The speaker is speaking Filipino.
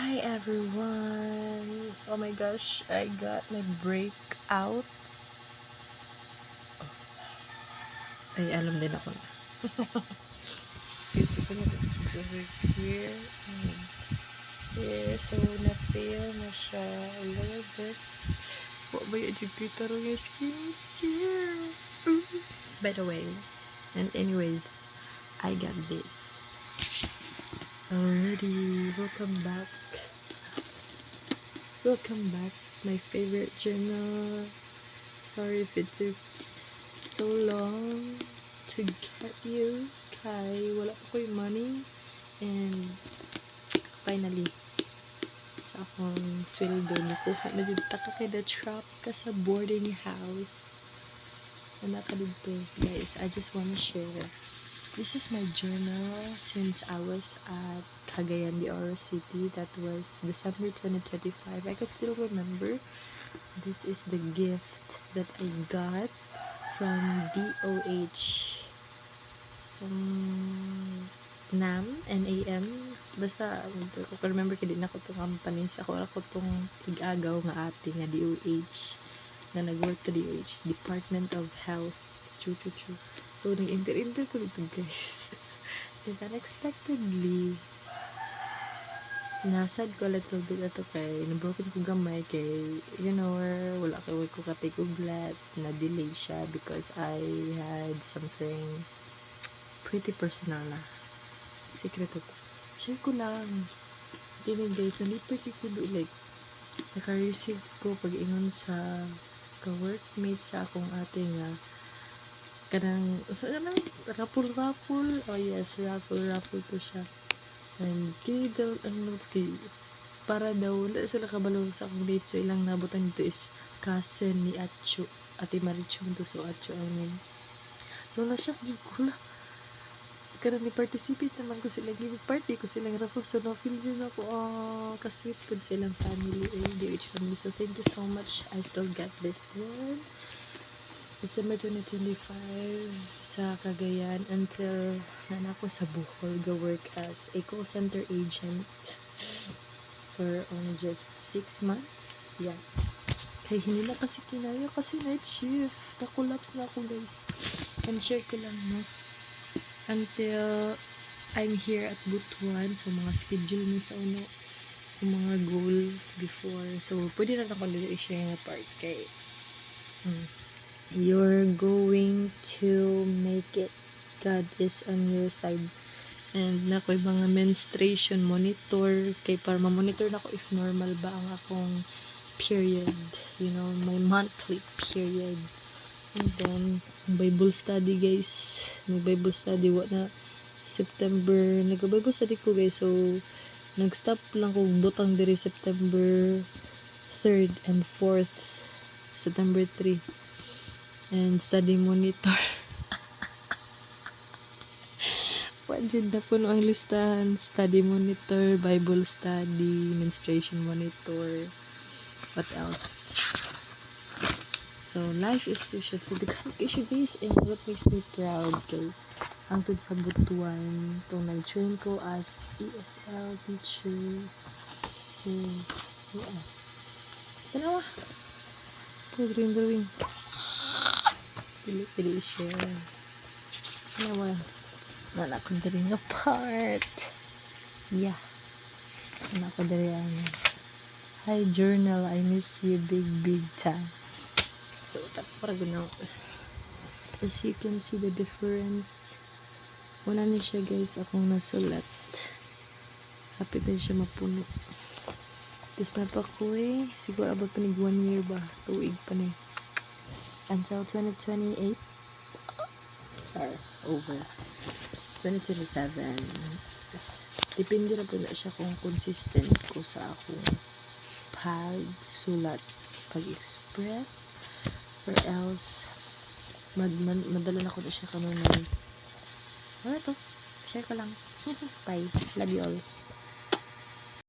Hi everyone! Oh my gosh, I got my breakouts. Ay, alam din ako na. Gusto ko na over here. So na-fail na siya a little bit. What ba yung kita rin yung skincare? By the way, and anyways, I got this. Already, welcome back. Welcome back, my favorite journal. Sorry if it took so long to get you. Kay wala pa ko'y money. And finally, sa akong sweldo, nakuha na dito ka kay the trap ka sa boarding house. Na naka dito. Guys, I just wanna share. This is my journal since I was at Cagayan de Oro City. That was December 2025. I could still remember. This is the gift that I got from DOH. NAM, NAM. Basta, ko remember ka din ako itong companies. Ako itong igagaw nga ate nga DOH. Na nag-work sa DOH. Department of Health. True. So, nag-inter ko dito, guys. And unexpectedly, nasad ko a little bit ato kay nabroken ko gamay kay, you know, wala ko katay ko glad na delay siya because I had something pretty personal na. Secret ko. Share ko lang. Hindi guys, nalipay ko do like, naka-receive ko pag-ingon sa ka-workmate sa akong ate nga kanang rapul oh yes, rapul to siya. And kini daw para daw wala sila kabalo sa akong date, so ilang nabutan dito is cousin ni Acho, Ate Marichong to, so Acho I mean. So na-shock yun ko na karang ni-participate naman ko sila, party ko silang raffle, so na-feel din ako kasweet po silang family, DH family. So thank you so much. I still get this one December 2025 sa Cagayan until nanako sa Bohol go work as a call center agent for only just 6 months. Yeah. Kaya hindi na kasi kinaya kasi night shift. Na-collapse na ako, guys. And share ko lang, no? Until I'm here at Butuan. So, mga schedule ni sa uno. Yung mga goal before. So, pwede na ako nila i-share na part kay you're going to make it. God is on your side. And nako'y mga menstruation monitor kay para ma-monitor nako if normal ba ang akong period, you know, my monthly period. And then Bible study, guys. May Bible study what na September, nag-Bible study ko, guys. So nag-stop lang ko butang diri September 3rd and 4th, September 3. And study monitor. Wajud na po ang listahan. Study monitor, Bible study, menstruation monitor. What else? So, life is too short. So, daghan kay siya, guys. And what makes me proud kay hangtod sa Butuan, itong nag-train ko as ESL teacher. So, yeah. Tanawa. Drawing. Pili share. Tanawa. Wala ko diri nga part. Yeah. Wala ko diri hi journal, I miss you big time. So para guna. As you can see the difference. Wala ni siya, guys, akong nasulat. Hapit na siya mapuno. Tapos na pa ko siguro abot pa nig 1 year ba? Tuig pa ni. Until 2028. Sorry, over. 2027. Depende na po na siya kung consistent ko sa akong pagsulat, pag-express, or else madala na ko na siya kanunay. Ano to? Share ko lang. Bye. Love you all.